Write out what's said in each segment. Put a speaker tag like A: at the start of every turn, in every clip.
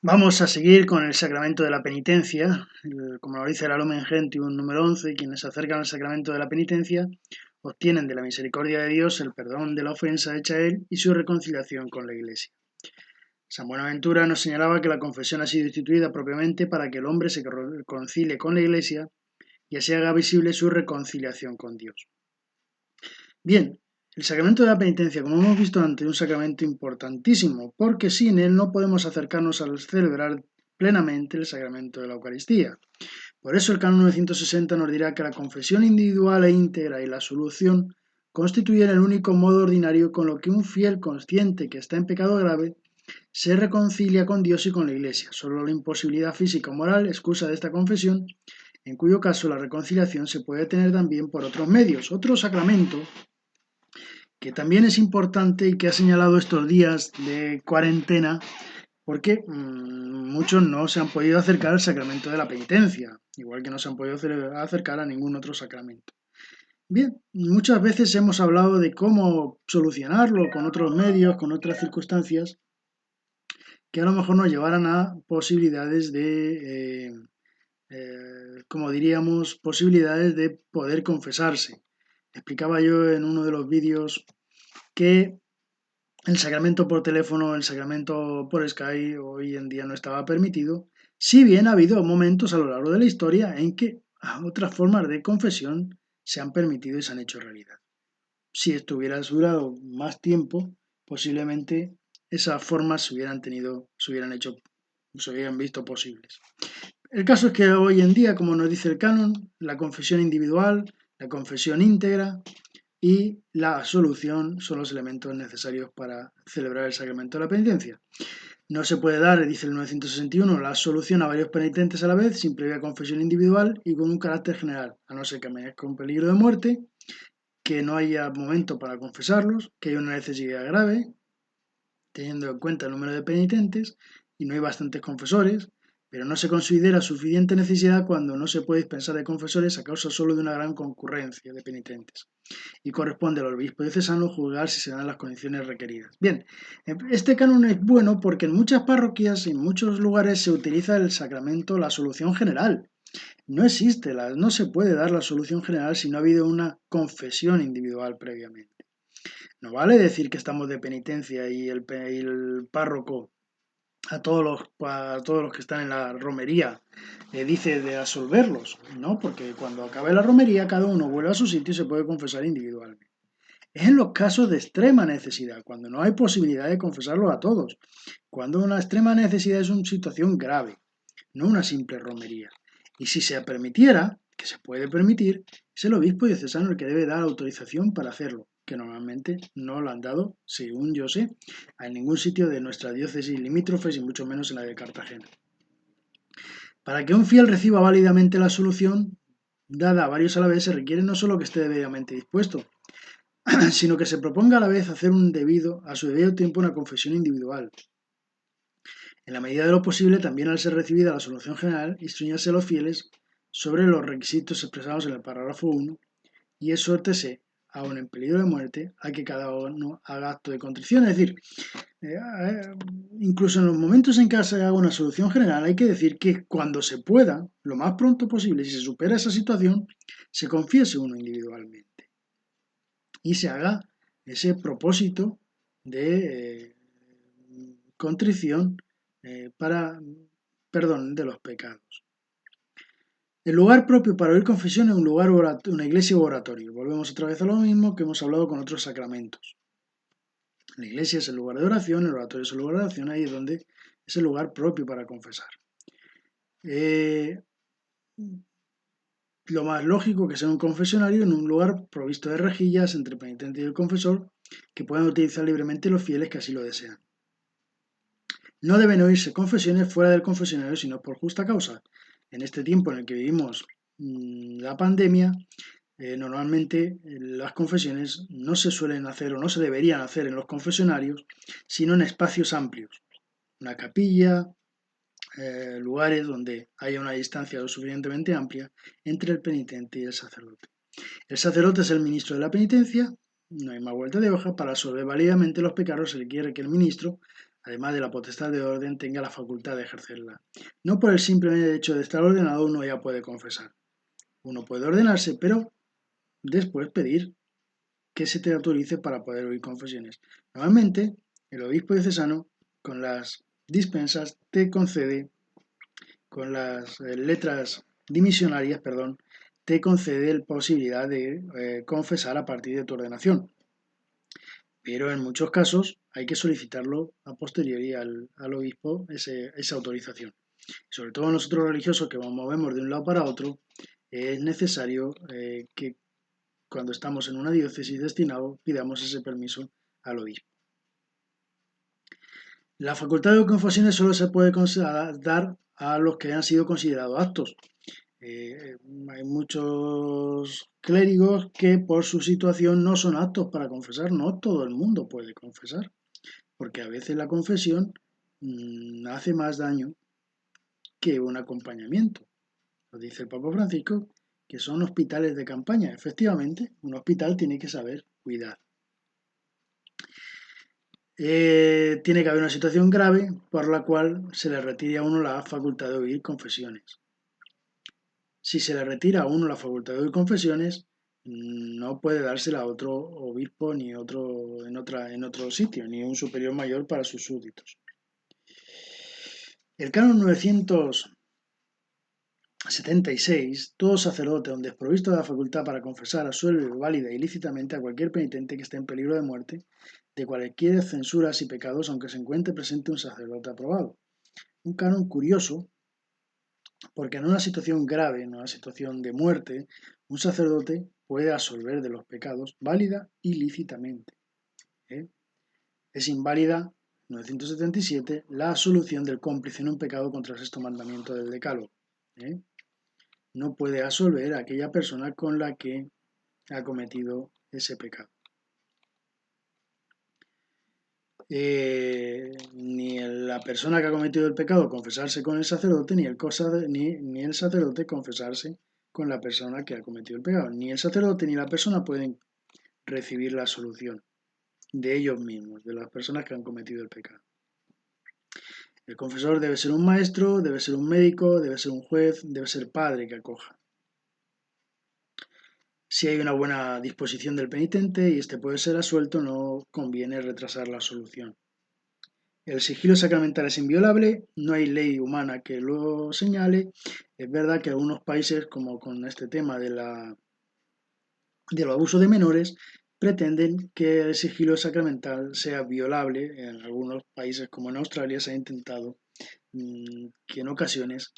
A: Vamos a seguir con el sacramento de la penitencia, como lo dice la Lumen Gentium número 11. Quienes se acercan al sacramento de la penitencia obtienen de la misericordia de Dios el perdón de la ofensa hecha a él y su reconciliación con la Iglesia. San Buenaventura nos señalaba que la confesión ha sido instituida propiamente para que el hombre se reconcilie con la Iglesia y así haga visible su reconciliación con Dios. Bien, el sacramento de la penitencia, como hemos visto antes, es un sacramento importantísimo, porque sin él no podemos acercarnos a celebrar plenamente el sacramento de la Eucaristía. Por eso el canon 960 nos dirá que la confesión individual e íntegra y la absolución constituyen el único modo ordinario con lo que un fiel consciente que está en pecado grave se reconcilia con Dios y con la Iglesia. Solo la imposibilidad física o moral excusa de esta confesión, en cuyo caso la reconciliación se puede tener también por otros medios. Otro sacramento que también es importante y que ha señalado estos días de cuarentena, porque muchos no se han podido acercar al sacramento de la penitencia, igual que no se han podido acercar a ningún otro sacramento. Bien, muchas veces hemos hablado de cómo solucionarlo con otros medios, con otras circunstancias, que a lo mejor nos llevaran a posibilidades de, como diríamos, posibilidades de poder confesarse. Explicaba yo en uno de los vídeos que el sacramento por teléfono, el sacramento por Skype hoy en día no estaba permitido, si bien ha habido momentos a lo largo de la historia en que otras formas de confesión se han permitido y se han hecho realidad. Si esto hubiera durado más tiempo, posiblemente esas formas se hubieran visto posibles. El caso es que hoy en día, como nos dice el canon, la confesión individual, la confesión íntegra y la absolución son los elementos necesarios para celebrar el sacramento de la penitencia. No se puede dar, dice el 961, la absolución a varios penitentes a la vez sin previa confesión individual y con un carácter general, a no ser que amanezca un peligro de muerte, que no haya momento para confesarlos, que haya una necesidad grave, teniendo en cuenta el número de penitentes, y no hay bastantes confesores, pero no se considera suficiente necesidad cuando no se puede dispensar de confesores a causa solo de una gran concurrencia de penitentes y corresponde al obispo diocesano juzgar si se dan las condiciones requeridas. Bien, este canon es bueno porque en muchas parroquias y en muchos lugares se utiliza el sacramento, la solución general. No existe, no se puede dar la solución general si no ha habido una confesión individual previamente. No vale decir que estamos de penitencia y el párroco a todos los que están en la romería dice de absolverlos, ¿no? Porque cuando acabe la romería cada uno vuelve a su sitio y se puede confesar individualmente. Es en los casos de extrema necesidad, cuando no hay posibilidad de confesarlo a todos, cuando una extrema necesidad es una situación grave, no una simple romería. Y si se permitiera, que se puede permitir, es el obispo diocesano el que debe dar autorización para hacerlo, que normalmente no lo han dado, según yo sé, a ningún sitio de nuestra diócesis limítrofes y mucho menos en la de Cartagena. Para que un fiel reciba válidamente la absolución dada a varios a la vez, se requiere no solo que esté debidamente dispuesto, sino que se proponga a la vez hacer a su debido tiempo una confesión individual. En la medida de lo posible, también al ser recibida la solución general, instruyanse a los fieles sobre los requisitos expresados en el párrafo 1 y exhórtese, aun en peligro de muerte, a que cada uno haga acto de contrición. Es decir, eh, incluso en los momentos en que se haga una solución general, hay que decir que cuando se pueda, lo más pronto posible, si se supera esa situación, se confiese uno individualmente y se haga ese propósito de contrición para perdón de los pecados. El lugar propio para oír confesión es una iglesia o oratorio. Volvemos otra vez a lo mismo que hemos hablado con otros sacramentos. La iglesia es el lugar de oración, el oratorio es el lugar de oración, ahí es donde es el lugar propio para confesar. Eh, lo más lógico que sea un confesionario en un lugar provisto de rejillas entre el penitente y el confesor que puedan utilizar libremente los fieles que así lo desean. No deben oírse confesiones fuera del confesionario sino por justa causa. En este tiempo en el que vivimos la pandemia, normalmente las confesiones no se suelen hacer o no se deberían hacer en los confesionarios, sino en espacios amplios. Una capilla, lugares donde haya una distancia lo suficientemente amplia entre el penitente y el sacerdote. El sacerdote es el ministro de la penitencia, no hay más vuelta de hoja, para absolver válidamente los pecados se requiere que el ministro además de la potestad de orden, tenga la facultad de ejercerla. No por el simple hecho de estar ordenado uno ya puede confesar. Uno puede ordenarse, pero después pedir que se te autorice para poder oír confesiones. Normalmente, el obispo diocesano, con las dispensas, te concede, con las letras dimisionarias, perdón, te concede la posibilidad de confesar a partir de tu ordenación. Pero en muchos casos hay que solicitarlo a posteriori al obispo esa autorización. Sobre todo nosotros religiosos que nos movemos de un lado para otro, es necesario que cuando estamos en una diócesis destinado pidamos ese permiso al obispo. La facultad de confesiones solo se puede dar a los que han sido considerados aptos. Hay muchos clérigos que por su situación no son aptos para confesar, no todo el mundo puede confesar, porque a veces la confesión hace más daño que un acompañamiento. Lo dice el Papa Francisco, que son hospitales de campaña. Efectivamente, un hospital tiene que saber cuidar. Tiene que haber una situación grave por la cual se le retire a uno la facultad de oír confesiones. Si se le retira a uno la facultad de oír confesiones, no puede dársela a otro obispo ni otro en otro sitio, ni un superior mayor para sus súbditos. El canon 976, todo sacerdote donde desprovisto de la facultad para confesar absuelve válida e ilícitamente a cualquier penitente que esté en peligro de muerte de cualquier censuras y pecados, aunque se encuentre presente un sacerdote aprobado. Un canon curioso, porque en una situación grave, en una situación de muerte, un sacerdote puede absolver de los pecados válida y lícitamente. Es inválida, 977, la absolución del cómplice en un pecado contra el sexto mandamiento del Decálogo. No puede absolver a aquella persona con la que ha cometido ese pecado. Ni la persona que ha cometido el pecado confesarse con el sacerdote, ni el sacerdote confesarse con la persona que ha cometido el pecado. Ni el sacerdote ni la persona pueden recibir la absolución de ellos mismos, de las personas que han cometido el pecado. El confesor debe ser un maestro, debe ser un médico, debe ser un juez, debe ser padre que acoja. Si hay una buena disposición del penitente y éste puede ser absuelto, no conviene retrasar la absolución. El sigilo sacramental es inviolable, no hay ley humana que lo señale. Es verdad que algunos países, como con este tema del abuso de menores, pretenden que el sigilo sacramental sea violable. En algunos países, como en Australia, se ha intentado que en ocasiones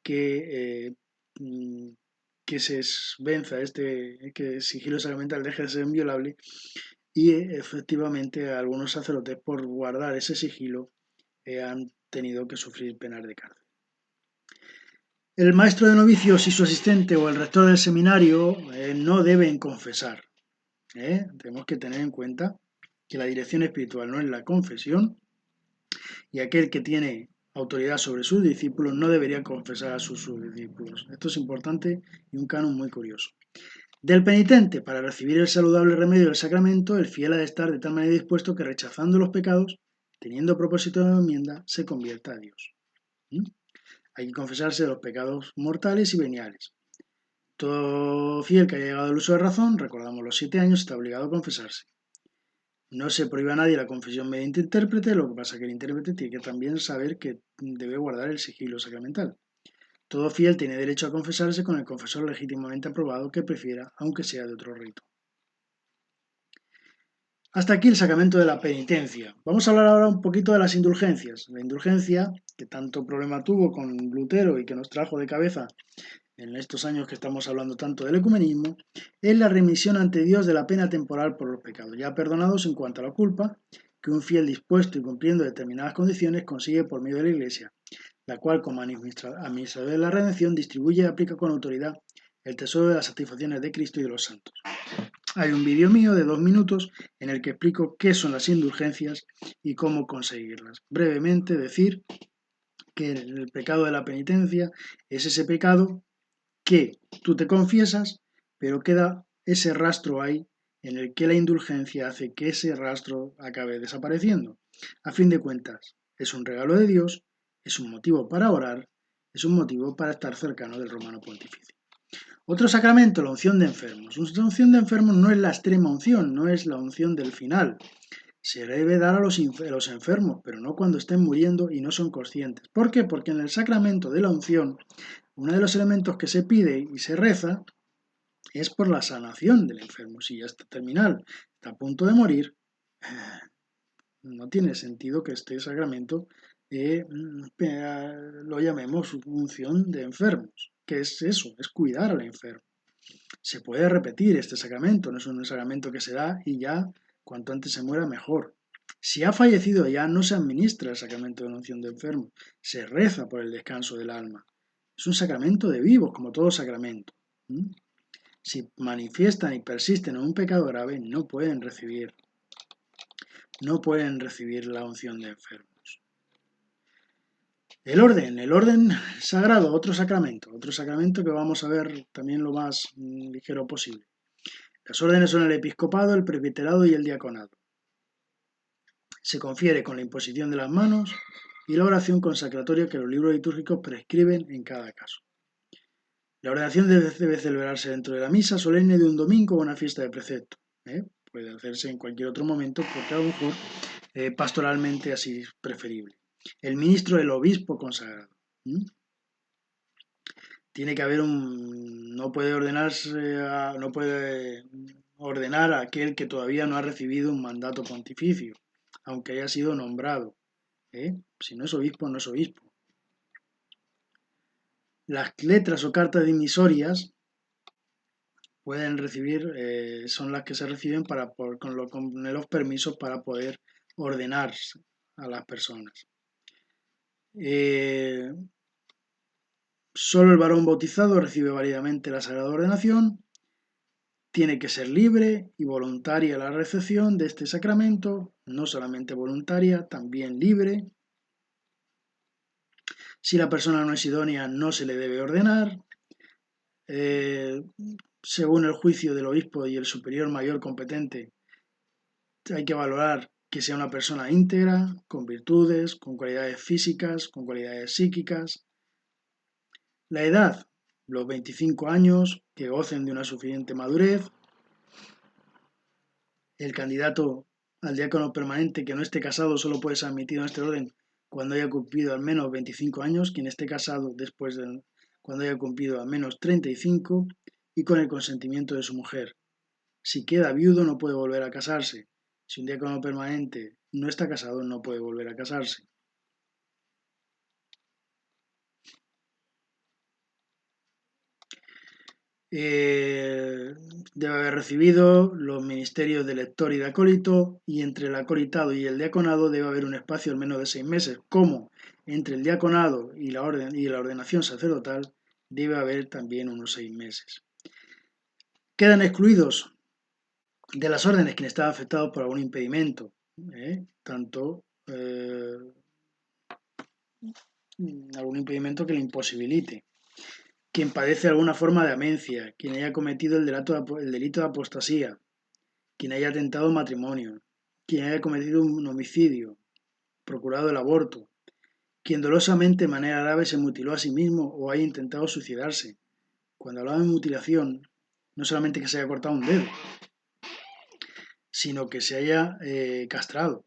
A: que se venza que el sigilo sacramental deje de ser inviolable y efectivamente algunos sacerdotes por guardar ese sigilo han tenido que sufrir penas de cárcel. El maestro de novicios y su asistente o el rector del seminario no deben confesar. Tenemos que tener en cuenta que la dirección espiritual no es la confesión y aquel que tiene autoridad sobre sus discípulos no debería confesar a sus discípulos. Esto es importante y un canon muy curioso. Del penitente, para recibir el saludable remedio del sacramento, el fiel ha de estar de tal manera dispuesto que rechazando los pecados, teniendo propósito de enmienda, se convierta a Dios. Hay que confesarse de los pecados mortales y veniales. Todo fiel que haya llegado al uso de razón, recordamos los 7 años, está obligado a confesarse. No se prohíbe a nadie la confesión mediante intérprete, lo que pasa es que el intérprete tiene que también saber que debe guardar el sigilo sacramental. Todo fiel tiene derecho a confesarse con el confesor legítimamente aprobado que prefiera, aunque sea de otro rito. Hasta aquí el sacramento de la penitencia. Vamos a hablar ahora un poquito de las indulgencias. La indulgencia, que tanto problema tuvo con Lutero y que nos trajo de cabeza en estos años que estamos hablando tanto del ecumenismo, es la remisión ante Dios de la pena temporal por los pecados, ya perdonados en cuanto a la culpa, que un fiel dispuesto y cumpliendo determinadas condiciones consigue por medio de la Iglesia, la cual como administrador de la redención distribuye y aplica con autoridad el tesoro de las satisfacciones de Cristo y de los santos. Hay un vídeo mío de 2 minutos en el que explico qué son las indulgencias y cómo conseguirlas. Brevemente decir que el pecado de la penitencia es ese pecado que tú te confiesas, pero queda ese rastro ahí en el que la indulgencia hace que ese rastro acabe desapareciendo. A fin de cuentas, es un regalo de Dios, es un motivo para orar, es un motivo para estar cercano del romano pontificio. Otro sacramento, la unción de enfermos. La unción de enfermos no es la extrema unción, no es la unción del final. Se debe dar a los enfermos, pero no cuando estén muriendo y no son conscientes. ¿Por qué? Porque en el sacramento de la unción, uno de los elementos que se pide y se reza es por la sanación del enfermo. Si ya está terminal, está a punto de morir, no tiene sentido que este sacramento lo llamemos unción de enfermos. ¿Qué es eso? Es cuidar al enfermo. Se puede repetir este sacramento, no es un sacramento que se da y ya cuanto antes se muera mejor. Si ha fallecido ya no se administra el sacramento de la unción de enfermo, se reza por el descanso del alma. Es un sacramento de vivos, como todo sacramento. Si manifiestan y persisten en un pecado grave, no pueden recibir la unción de enfermos. El orden sagrado, otro sacramento que vamos a ver también lo más ligero posible. Las órdenes son el episcopado, el presbiterado y el diaconado. Se confiere con la imposición de las manos y la oración consacratoria que los libros litúrgicos prescriben en cada caso. La ordenación debe celebrarse dentro de la misa solemne de un domingo o una fiesta de precepto. Puede hacerse en cualquier otro momento porque a lo mejor pastoralmente así es preferible. El ministro del obispo consagrado. Tiene que haber no puede ordenar a aquel que todavía no ha recibido un mandato pontificio, aunque haya sido nombrado. Si no es obispo, no es obispo. Las letras o cartas dimisorias pueden recibir, son las que se reciben con los permisos para poder ordenar a las personas. Solo el varón bautizado recibe válidamente la sagrada ordenación. Tiene que ser libre y voluntaria la recepción de este sacramento, no solamente voluntaria, también libre. Si la persona no es idónea, no se le debe ordenar. Según el juicio del obispo y el superior mayor competente, hay que valorar que sea una persona íntegra, con virtudes, con cualidades físicas, con cualidades psíquicas. La edad, los 25 años, que gocen de una suficiente madurez. El candidato al diácono permanente que no esté casado solo puede ser admitido en este orden cuando haya cumplido al menos 25 años, quien esté casado cuando haya cumplido al menos 35 y con el consentimiento de su mujer. Si queda viudo no puede volver a casarse. Si un diácono permanente no está casado no puede volver a casarse. Debe haber recibido los ministerios de lector y de acólito, y entre el acolitado y el diaconado debe haber un espacio al menos de 6 meses, como entre el diaconado y la ordenación sacerdotal debe haber también unos 6 meses. Quedan excluidos de las órdenes quienes están afectados por algún impedimento, algún impedimento que le imposibilite. Quien padece alguna forma de amencia, quien haya cometido el delito de apostasía, quien haya atentado matrimonio, quien haya cometido un homicidio, procurado el aborto, quien dolosamente de manera grave se mutiló a sí mismo o haya intentado suicidarse. Cuando hablamos de mutilación, no solamente que se haya cortado un dedo, sino que se haya castrado.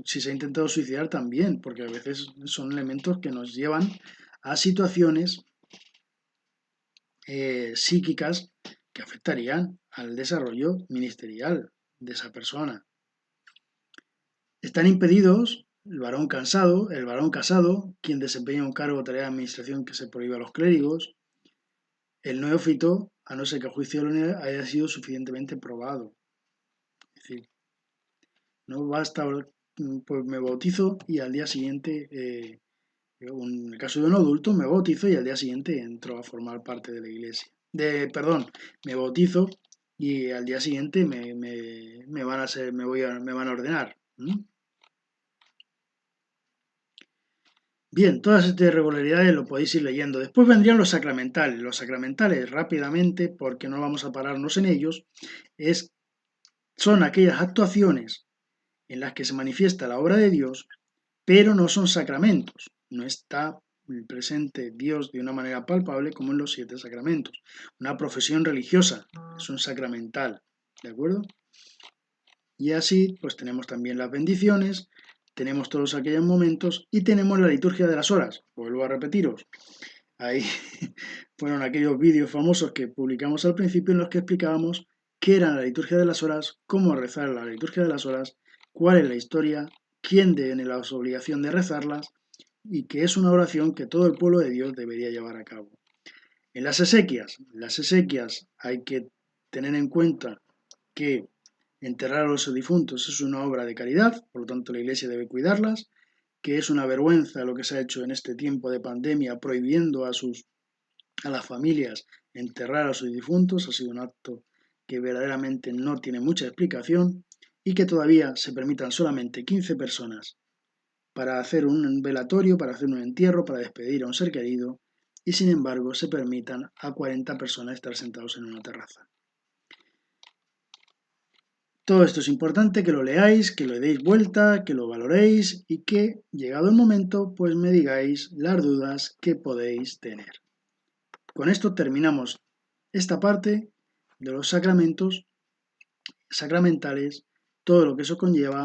A: Si se ha intentado suicidar también, porque a veces son elementos que nos llevan a situaciones psíquicas que afectarían al desarrollo ministerial de esa persona. Están impedidos el varón casado, quien desempeña un cargo o tarea de administración que se prohíbe a los clérigos, el neófito, a no ser que el juicio haya sido suficientemente probado. Es decir, no basta, pues me bautizo y al día siguiente, en el caso de un adulto, me bautizo y al día siguiente entro a formar parte de la iglesia. Me bautizo y al día siguiente me van a ordenar. Bien, todas estas irregularidades lo podéis ir leyendo. Después vendrían los sacramentales. Los sacramentales, rápidamente, porque no vamos a pararnos en ellos, son aquellas actuaciones en las que se manifiesta la obra de Dios, pero no son sacramentos. No está presente Dios de una manera palpable como en los 7 sacramentos. Una profesión religiosa es un sacramental, ¿de acuerdo? Y así, pues tenemos también las bendiciones, tenemos todos aquellos momentos y tenemos la liturgia de las horas. Vuelvo a repetiros, ahí fueron aquellos vídeos famosos que publicamos al principio en los que explicábamos qué era la liturgia de las horas, cómo rezar la liturgia de las horas, cuál es la historia, quién tiene la obligación de rezarlas y que es una oración que todo el pueblo de Dios debería llevar a cabo. En las exequias hay que tener en cuenta que enterrar a los difuntos es una obra de caridad, por lo tanto la Iglesia debe cuidarlas, que es una vergüenza lo que se ha hecho en este tiempo de pandemia prohibiendo a las familias enterrar a sus difuntos, ha sido un acto que verdaderamente no tiene mucha explicación y que todavía se permitan solamente 15 personas para hacer un velatorio, para hacer un entierro, para despedir a un ser querido y sin embargo se permitan a 40 personas estar sentados en una terraza. Todo esto es importante que lo leáis, que lo deis vuelta, que lo valoréis y que, llegado el momento, pues me digáis las dudas que podéis tener. Con esto terminamos esta parte de los sacramentos, sacramentales, todo lo que eso conlleva